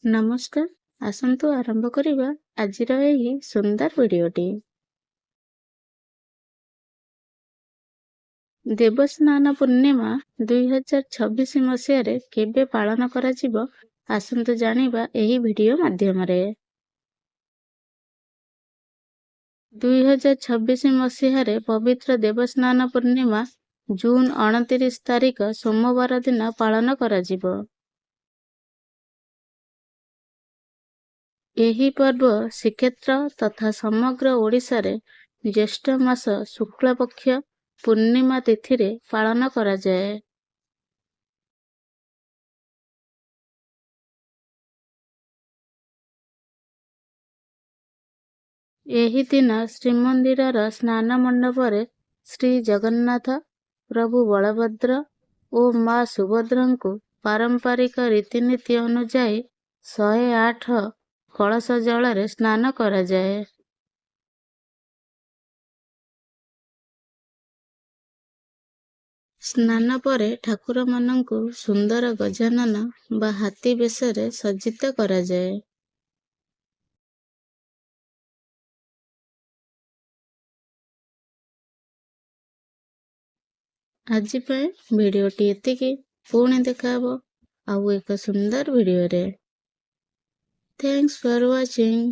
ନମସ୍କାର, ଆସନ୍ତୁ ଆରମ୍ଭ କରିବା ଆଜିର ଏହି ସୁନ୍ଦର ଭିଡ଼ିଓଟି। ଦେବସ୍ନାନ ପୂର୍ଣ୍ଣିମା 2026 ମସିହାରେ କେବେ ପାଳନ କରାଯିବ, ଆସନ୍ତୁ ଜାଣିବା ଏହି ଭିଡ଼ିଓ ମାଧ୍ୟମରେ। 2026 ମସିହାରେ ପବିତ୍ର ଦେବସ୍ନାନ ପୂର୍ଣ୍ଣିମା ଜୁନ 29 ତାରିଖ ସୋମବାର ଦିନ ପାଳନ କରାଯିବ। ଏହି ପର୍ବ ଶ୍ରୀକ୍ଷେତ୍ର ତଥା ସମଗ୍ର ଓଡ଼ିଶାରେ ଜ୍ୟେଷ୍ଠ ମାସ ଶୁକ୍ଳପକ୍ଷ ପୂର୍ଣ୍ଣିମା ତିଥିରେ ପାଳନ କରାଯାଏ। ଏହି ଦିନ ଶ୍ରୀମନ୍ଦିରର ସ୍ନାନ ମଣ୍ଡପରେ ଶ୍ରୀ ଜଗନ୍ନାଥ, ପ୍ରଭୁ ବଳଭଦ୍ର ଓ ମା ସୁଭଦ୍ରାଙ୍କୁ ପାରମ୍ପରିକ ରୀତିନୀତି ଅନୁଯାୟୀ 108 କଳସ ଜଳରେ ସ୍ନାନ କରାଯାଏ। ସ୍ନାନ ପରେ ଠାକୁରମାନଙ୍କୁ ସୁନ୍ଦର ଗଜାନନ ବା ହାତୀ ବେଶରେ ସଜ୍ଜିତ କରାଯାଏ। ଆଜି ପାଇଁ ଭିଡ଼ିଓଟି ଏତିକି। ପୁଣି ଦେଖାହବ ଆଉ ଏକ ସୁନ୍ଦର ଭିଡ଼ିଓରେ। ଥ୍ୟାଙ୍କ୍ସ ଫର ୱାଚିଂ।